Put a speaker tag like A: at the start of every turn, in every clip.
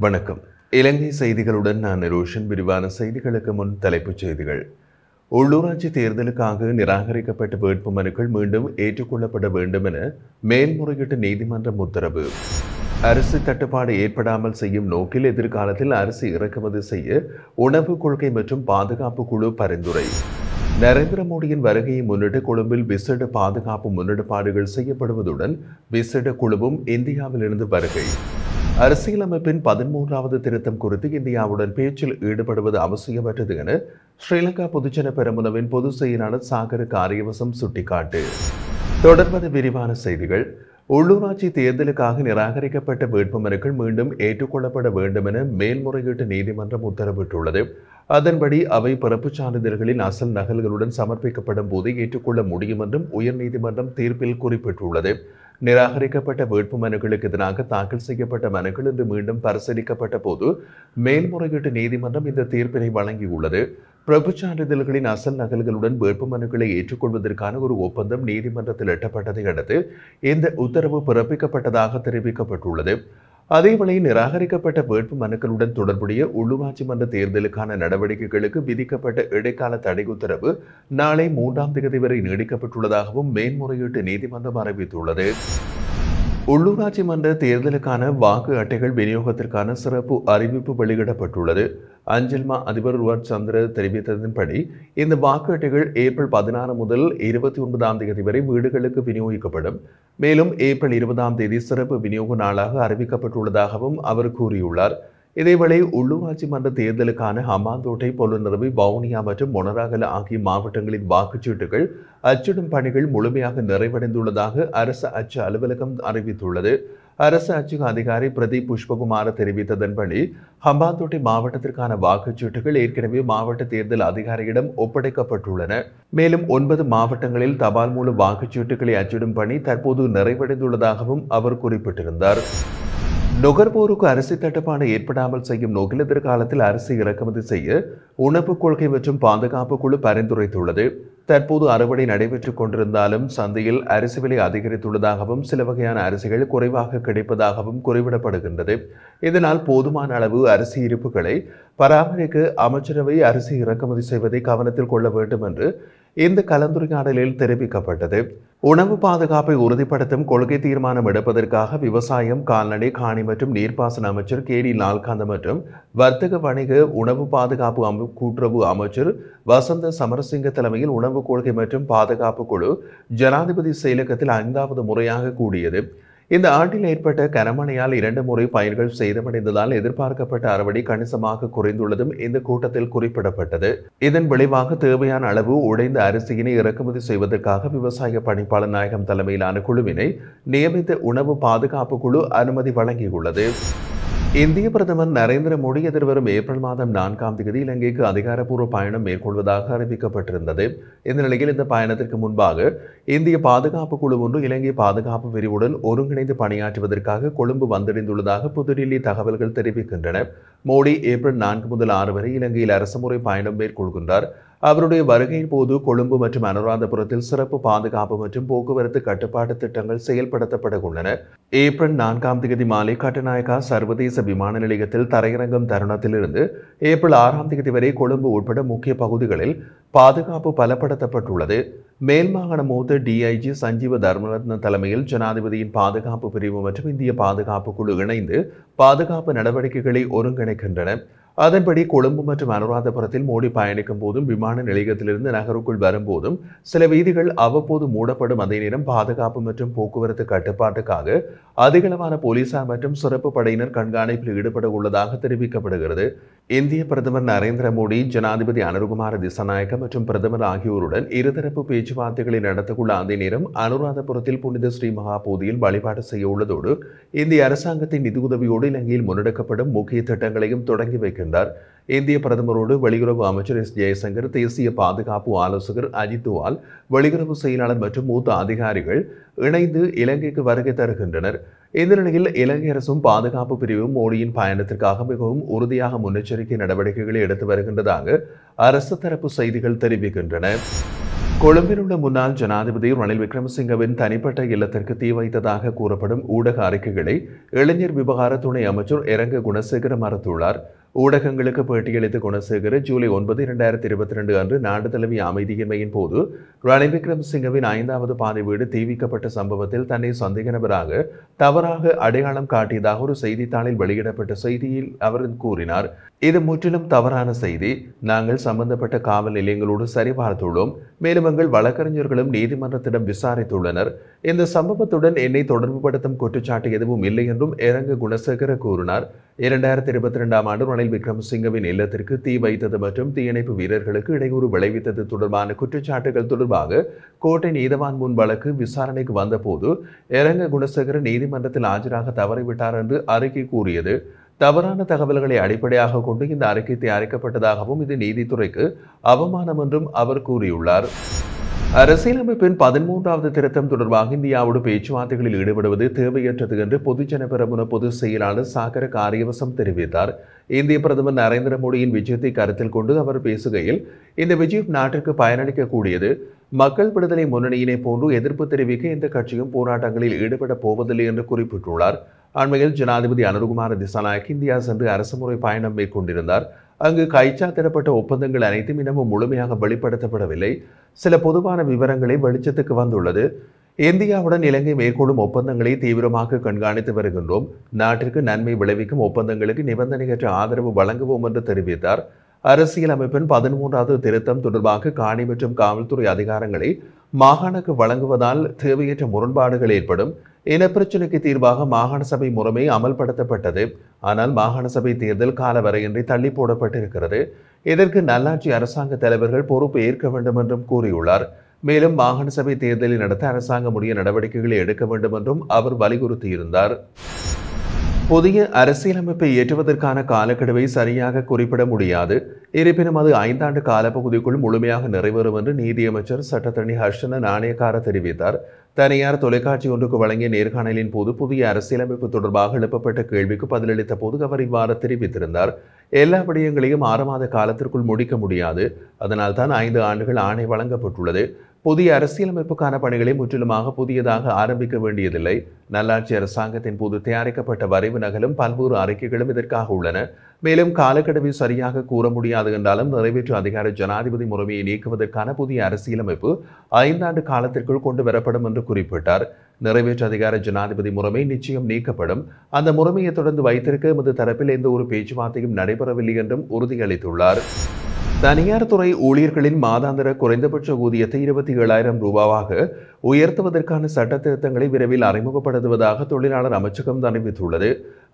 A: வணக்கம். இலங்கை செய்திகளுடன் நான் நிரோஷன். விரிவான செய்திகளுக்கு முன் தலைப்புச் செய்திகள். உள்ளூராட்சி தேர்தலுக்காக நிராகரிக்கப்பட்ட வேட்புமனுக்கள் மீண்டும் ஏற்றுக்கொள்ளப்பட வேண்டும் என மேல்முறையீட்டு நீதிமன்றம் உத்தரவு. அரிசி தட்டுப்பாடு ஏற்படாமல் செய்யும் நோக்கில் எதிர்காலத்தில் அரிசி இறக்குமதி செய்ய உணவு கொள்கை மற்றும் பாதுகாப்பு குழு பரிந்துரை. நரேந்திர மோடியின் வருகையை முன்னிட்டு கொழும்பில் விசேட பாதுகாப்பு முன்னெடுப்பாடுகள் செய்யப்படுவதுடன் விசேட குழுவும் இந்தியாவிலிருந்து வருகை. அரசியலமைப்பின் 13வது திருத்தம் குறித்து இந்தியாவுடன் பேச்சில் ஈடுபடுவது அவசியமற்றது என ஸ்ரீலங்கா பொதுஜன பெரமுனவின் பொதுச் செயலாளர் சாகர காரியவசம் சுட்டிக்காட்டு. தொடர்வது விரிவான செய்திகள். உள்ளூராட்சி தேர்தலுக்காக நிராகரிக்கப்பட்ட வேட்புமனுக்கள் மீண்டும் ஏற்றுக்கொள்ளப்பட வேண்டும் என மேல்முறையீட்டு நீதிமன்றம் உத்தரவிட்டுள்ளது. அதன்படி அவை பிறப்புச் சான்றிதழ்களின் அசல் நகல்களுடன் சமர்ப்பிக்கப்படும் போது ஏற்றுக்கொள்ள முடியும் என்றும் உயர்நீதிமன்றம் தீர்ப்பில் குறிப்பிட்டுள்ளது. நிராகரிக்கப்பட்ட வேட்புமனுக்களுக்கு எதிராக தாக்கல் செய்யப்பட்ட மனுக்கள் இன்று மீண்டும் பரிசீலிக்கப்பட்ட போது மேல்முறையீட்டு நீதிமன்றம் இந்த தீர்ப்பினை வழங்கியுள்ளது. பிறப்புச் சான்றிதழ்களின் அசல் நகல்களுடன் வேட்புமனுக்களை ஏற்றுக்கொள்வதற்கான ஒரு ஒப்பந்தம் நீதிமன்றத்தில் எட்டப்பட்டதை அடுத்து இந்த உத்தரவு பிறப்பிக்கப்பட்டதாக தெரிவிக்கப்பட்டுள்ளது. அதேவேளை நிராகரிக்கப்பட்ட வேட்பு மனுக்களுடன் தொடர்புடைய உள்ளூராட்சி மன்ற தேர்தலுக்கான நடவடிக்கைகளுக்கு விதிக்கப்பட்ட இடைக்கால தடை உத்தரவு நாளை 3ஆம் தேதி வரை நீடிக்கப்பட்டுள்ளதாகவும் மேல்முறையீட்டு நீதிமன்றம் அறிவித்துள்ளது. உள்ளூராட்சி மன்ற தேர்தலுக்கான வாக்கு அட்டைகள் விநியோகத்திற்கான சிறப்பு அறிவிப்பு வெளியிடப்பட்டுள்ளது. அஞ்சல்மா அதிபர் ருவாட் சந்திர தெரிவித்ததன்படி இந்த வாக்கு அட்டைகள் ஏப்ரல் 16 முதல் 29ஆம் தேதி வரை வீடுகளுக்கு விநியோகிக்கப்படும். மேலும் ஏப்ரல் 20ஆம் தேதி சிறப்பு விநியோக நாளாக அறிவிக்கப்பட்டுள்ளதாகவும் அவர் கூறியுள்ளார். இதேவேளை உள்ளூராட்சி மன்ற தேர்தலுக்கான ஹம்பாந்தோட்டை, பொலனறுவை, வவுனியா மற்றும் மொனராகல ஆகிய மாவட்டங்களின் வாக்குச்சீட்டுகள் அச்சிடும் பணிகள் முழுமையாக நிறைவடைந்துள்ளதாக அரசு அச்சு அலுவலகம் அறிவித்துள்ளது. அரசு அச்சக அதிகாரி பிரதீப் புஷ்பகுமார் தெரிவித்ததன்படி ஹம்பாந்தோட்டை மாவட்டத்திற்கான வாக்குச்சீட்டுகள் ஏற்கனவே மாவட்ட தேர்தல் அதிகாரியிடம் ஒப்படைக்கப்பட்டுள்ளன. மேலும் 9 மாவட்டங்களில் தபால் மூல வாக்குச்சீட்டுகளை அச்சிடும் பணி தற்போது நிறைவடைந்துள்ளதாகவும் அவர் குறிப்பிட்டிருந்தார். நுகர்வோருக்கு அரிசி தட்டுப்பாடு ஏற்படாமல் செய்யும் நோக்கில் எதிர்காலத்தில் அரிசி இறக்குமதி செய்ய உணவு கொள்கை மற்றும் பாதுகாப்பு குழு பரிந்துரைத்துள்ளது. தற்போது அறுவடை நடைபெற்றுக் கொண்டிருந்தாலும் சந்தையில் அரிசி விலை அதிகரித்துள்ளதாகவும் சில வகையான அரிசிகள் குறைவாக கிடைப்பதாகவும் குறிப்பிடப்படுகின்றது. இதனால் போதுமான அளவு அரிசி இருப்புகளை பராமரிக்க அமைச்சரவை அரிசி இறக்குமதி செய்வதை கவனத்தில் கொள்ள வேண்டும் என்று இந்த கலந்துரையாடலில் தெரிவிக்கப்பட்டது. உணவு பாதுகாப்பை உறுதிப்படுத்தும் கொள்கை தீர்மானம் எடுப்பதற்காக விவசாயம், கால்நடை, காணி மற்றும் நீர்ப்பாசன அமைச்சர் KD லால்காந்த மற்றும் வர்த்தக வணிக உணவு பாதுகாப்பு கூட்டுறவு அமைச்சர் வசந்த சமரசிங்க தலைமையில் உணவு கொள்கை மற்றும் பாதுகாப்பு குழு ஜனாதிபதி செயலகத்தில் 5வது முறையாக கூடியது. இந்த ஆண்டில் ஏற்பட்ட கனமழையால் 2 முறை பயிர்கள் சேதமடைந்ததால் எதிர்பார்க்கப்பட்ட அறுவடை கணிசமாக குறைந்துள்ளதும் இந்த கூட்டத்தில் குறிப்பிடப்பட்டது. இதன் விளைவாக தேவையான அளவு உடைந்த அரிசியினை இறக்குமதி செய்வதற்காக விவசாய பணிப்பாளர் நாயகம் தலைமையிலான குழுவினை நியமித்த உணவு பாதுகாப்பு குழு அனுமதி வழங்கியுள்ளது. இந்திய பிரதமர் நரேந்திர மோடி எதிர்வரும் ஏப்ரல் மாதம் 4ஆம் தேதி இலங்கைக்கு அதிகாரப்பூர்வ பயணம் மேற்கொள்வதாக அறிவிக்கப்பட்டிருந்தது. இந்த நிலையில் இந்த பயணத்திற்கு முன்பாக இந்திய பாதுகாப்பு குழு ஒன்று இலங்கை பாதுகாப்பு பிரிவுடன் ஒருங்கிணைந்து பணியாற்றுவதற்காக கொழும்பு வந்தடைந்துள்ளதாக புதுடில்லி தகவல்கள் தெரிவிக்கின்றன. மோடி ஏப்ரல் 4 முதல் 6 வரை இலங்கையில் அரசுமுறை பயணம் மேற்கொள்கின்றார். அவருடைய வருகையின் போது கொழும்பு மற்றும் அனுராதபுரத்தில் சிறப்பு பாதுகாப்பு மற்றும் போக்குவரத்து கட்டுப்பாட்டு திட்டங்கள் செயல்படுத்தப்பட உள்ளன. ஏப்ரல் 4ஆம் தேதி மாலை கட்டுநாயக்கா சர்வதேச விமான நிலையத்தில் தரையிறங்கும் தருணத்திலிருந்து ஏப்ரல் 6ஆம் தேதி வரை கொழும்பு உட்பட முக்கிய பகுதிகளில் பாதுகாப்பு பலப்படுத்தப்பட்டுள்ளது. மேல் மாகாண மூத்த DIG சஞ்சீவ தர்மரத்ன தலைமையில் ஜனாதிபதியின் பாதுகாப்பு பிரிவு மற்றும் இந்திய பாதுகாப்பு குழு இணைந்து பாதுகாப்பு நடவடிக்கைகளை ஒருங்கிணைக்கின்றன. அதன்படி கொழும்பு மற்றும் அனுராதபுரத்தில் மோடி பயணிக்கும் போதும் விமான நிலையத்திலிருந்து நகருக்குள் வரும்போதும் சில வீதிகள் அவ்வப்போது மூடப்படும். அதே நேரம் பாதுகாப்பு மற்றும் போக்குவரத்து கட்டுப்பாட்டுக்காக அதிகளவான போலீசார் மற்றும் சிறப்பு படையினர் கண்காணிப்பில் ஈடுபட உள்ளதாக தெரிவிக்கப்படுகிறது. இந்திய பிரதமர் நரேந்திர மோடி, ஜனாதிபதி அனுருகுமார திசாநாயக்க மற்றும் பிரதமர் ஆகியோருடன் இருதரப்பு பேச்சுவார்த்தைகளை நடத்தவுள்ள அதே நேரம் அனுராதபுரத்தில் புனித ஸ்ரீ மகா போதியில் வழிபாடு செய்ய உள்ளதோடு இந்திய அரசாங்கத்தின் நிதியுதவியோடு இலங்கையில் முன்னெடுக்கப்படும் முக்கிய திட்டங்களையும் தொடங்கி வைக்கின்றனர். இந்திய பிரதமரோடு வெளியுறவு அமைச்சர் S. ஜெயசங்கர், தேசிய பாதுகாப்பு ஆலோசகர் அஜித் துவால், வெளியுறவு செயலாளர் மற்றும் மூத்த அதிகாரிகள் இணைந்து இலங்கைக்கு வருகை தருகின்றனர். இந்த நிலையில் இலங்கை அரசும் பாதுகாப்பு பிரிவும் மோடியின் பயணத்திற்காக மிகவும் உறுதியாக முன்னெச்சரிக்கை நடவடிக்கைகளை எடுத்து வருகின்றதாக அரசு தரப்பு செய்திகள் தெரிவிக்கின்றன. கொழும்பில் உள்ள முன்னாள் ஜனாதிபதி ரணில் விக்ரமசிங்கவின் தனிப்பட்ட இல்லத்திற்கு தீ வைத்ததாக கூறப்படும் ஊடக அறிக்கைகளை இளைஞர் விவகார துணை அமைச்சர் இரங்க குணசேகர மறுத்துள்ளார். ஊடகங்களுக்கு பேட்டியளித்த குணசேகர ஜூலை 9, 2022 அன்று நாடு தழுவிய அமைதியின்மையின் போது ரணில் விக்ரமசிங்கவின் 5வது பாதை வீடு தீவிக்கப்பட்ட சம்பவத்தில் தன்னை சந்தேக நபராக தவறாக அடையாளம் காட்டியதாக ஒரு செய்தித்தாளில் வெளியிடப்பட்ட செய்தியில் அவர் கூறினார். இது முற்றிலும் தவறான செய்தி. நாங்கள் சம்பந்தப்பட்ட காவல் நிலையங்களோடு சரிபார்த்துள்ளோம். மேலும் எங்கள் வழக்கறிஞர்களும் நீதிமன்றத்திடம் விசாரித்துள்ளனர். இந்த சம்பவத்துடன் என்னை தொடர்புபடுத்தும் குற்றச்சாட்டு எதுவும் இல்லை என்றும் இரங்க குணசேகர கூறினார். 2022 ஆண்டு ரணில் விக்ரமசிங்கவின் இல்லத்திற்கு தீ வைத்தது மற்றும் தீயணைப்பு வீரர்களுக்கு இடையூறு விளைவித்தது தொடர்பான குற்றச்சாட்டுகள் தொடர்பாக கோட்டை நீதவான் முன் வழக்கு விசாரணைக்கு வந்தபோது இரங்க குணசேகர நீதிமன்றத்தில் ஆஜராக தவறிவிட்டார் என்று அறிக்கை கூறியது. தவறான தகவல்களை அடிப்படையாக கொண்டு இந்த அறிக்கை தயாரிக்கப்பட்டதாகவும் இது நீதித்துறைக்கு அவமானம் என்றும் அவர் கூறியுள்ளார். அரசியலமைப்பின் 13வது திருத்தம் தொடர்பாக இந்தியாவோடு பேச்சுவார்த்தைகளில் ஈடுபடுவது தேவையற்றது என்று பொதுஜன பெரமுன பொதுச் செயலாளர் சாகர காரியவசம் தெரிவித்தார். இந்திய பிரதமர் நரேந்திர மோடியின் விஜயத்தை கருத்தில் கொண்டு அவர் பேசுகையில், இந்த விஜயம் நாட்டிற்கு பயனளிக்கக்கூடியது. மக்கள் விடுதலை முன்னணியினை போன்று எதிர்ப்பு தெரிவிக்க எந்த கட்சியும் போராட்டங்களில் ஈடுபட போவதில்லை என்று குறிப்பிட்டுள்ளார். அண்மையில் ஜனாதிபதி அனுருகுமார திசாநாயக் இந்தியா சென்று அரசுமுறை பயணம் மேற்கொண்டிருந்தார். அங்கு கைச்சாத்திடப்பட்ட ஒப்பந்தங்கள் அனைத்தும் இன்னமும் முழுமையாக வெளிப்படுத்தப்படவில்லை. சில பொதுவான விவரங்களை வெளிச்சத்துக்கு வந்துள்ளது. இந்தியாவுடன் இலங்கை மேற்கொள்ளும் ஒப்பந்தங்களை தீவிரமாக கண்காணித்து வருகின்றோம். நாட்டிற்கு நன்மை விளைவிக்கும் ஒப்பந்தங்களுக்கு நிபந்தனையற்ற ஆதரவு வழங்குவோம் என்று தெரிவித்தார். அரசியல் அமைப்பின் 13வது திருத்தம் தொடர்பாக காணி மற்றும் காவல்துறை அதிகாரங்களை மாகாணுக்கு வழங்குவதால் தேவையற்ற முரண்பாடுகள் ஏற்படும். இனப்பிரச்சினைக்கு தீர்வாக மாகாண சபை முறைமை அமல்படுத்தப்பட்டது. ஆனால் மாகாண சபை தேர்தல் காலவரையின்றி தள்ளி போடப்பட்டிருக்கிறது. இதற்கு நல்லாட்சி அரசாங்க தலைவர்கள் பொறுப்பு ஏற்க வேண்டும் என்றும் கூறியுள்ளார். மேலும் மாகாண சபை தேர்தலை நடத்த அரசாங்கம் உரிய நடவடிக்கைகளை எடுக்க வேண்டும் என்றும் அவர் வலியுறுத்தியிருந்தார். புதிய அரசியலமைப்பை இயற்றுவதற்கான காலக்கெடுவை சரியாக குறிப்பிட முடியாது. இருப்பினும் அது 5 ஆண்டு காலப்பகுதிக்குள் முழுமையாக நிறைவேறும் என்று நீதியமைச்சர் சட்டத்தரணி ஹர்ஷன நாணயக்கார தெரிவித்தார். தனியார் தொலைக்காட்சி ஒன்றுக்கு வழங்கிய நேர்காணலின் போது புதிய அரசியலமைப்பு தொடர்பாக எழுப்பப்பட்ட கேள்விக்கு பதிலளித்த போது அவர் இவ்வாறு தெரிவித்திருந்தார். எல்லா விடயங்களையும் 6 மாத காலத்திற்குள் முடிக்க முடியாது. அதனால் தான் 5 ஆண்டுகள் ஆணை வழங்கப்பட்டுள்ளது. புதிய அரசியலமைப்புக்கான பணிகளை முற்றிலுமாக புதியதாக ஆரம்பிக்க வேண்டியதில்லை. நல்லாட்சி அரசாங்கத்தின் போது தயாரிக்கப்பட்ட வரைவு நகலும் பல்வேறு அறிக்கைகளும் இதற்காக உள்ளன. மேலும் காலக்கெடுவை சரியாக கூற முடியாது என்றாலும் நிறைவேற்று அதிகார ஜனாதிபதி முறைமையை நீக்குவதற்கான புதிய அரசியலமைப்பு 5 ஆண்டு காலத்திற்குள் கொண்டு வரப்படும் என்று குறிப்பிட்டார். நிறைவேற்று அதிகார ஜனாதிபதி முறைமை நிச்சயம் நீக்கப்படும். அந்த முறைமையை தொடர்ந்து வைத்திருக்க எமது தரப்பில் எந்த ஒரு பேச்சுவார்த்தையும் நடைபெறவில்லை என்றும் உறுதியளித்துள்ளார். தனியார் துறை ஊழியர்களின் மாதாந்திர குறைந்தபட்ச ஊதியத்தை 27,000 ரூபாவாக உயர்த்துவதற்கான சட்ட திருத்தங்களை விரைவில் அறிமுகப்படுத்துவதாக தொழிலாளர் அமைச்சகம் அறிவித்துள்ளது.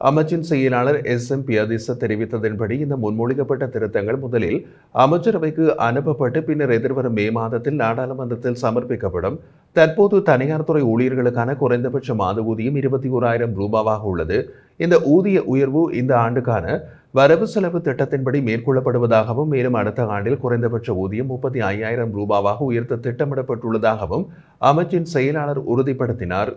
A: அமைச்சின் செயலாளர் SM பியதிச தெரிவித்ததன்படி இந்த முன்மொழிக்கப்பட்ட திருத்தங்கள் முதலில் அமைச்சரவைக்கு அனுப்பப்பட்டு பின்னர் எதிர்வரும் மே மாதத்தில் நாடாளுமன்றத்தில் சமர்ப்பிக்கப்படும். தற்போது தனியார் துறை ஊழியர்களுக்கான குறைந்தபட்ச மாத ஊதியம் 21,000 ரூபாவாக உள்ளது. இந்த ஊதிய உயர்வு இந்த ஆண்டுக்கான வரவு செலவு திட்டத்தின்படி மேற்கொள்ளப்படுவதாகவும் மேலும் அடுத்த ஆண்டில் குறைந்தபட்ச ஊதியம் 35,000 ரூபாவாக உயர்த்த திட்டமிடப்பட்டுள்ளதாகவும் அமைச்சின் செயலாளர் உறுதிப்படுத்தினார்.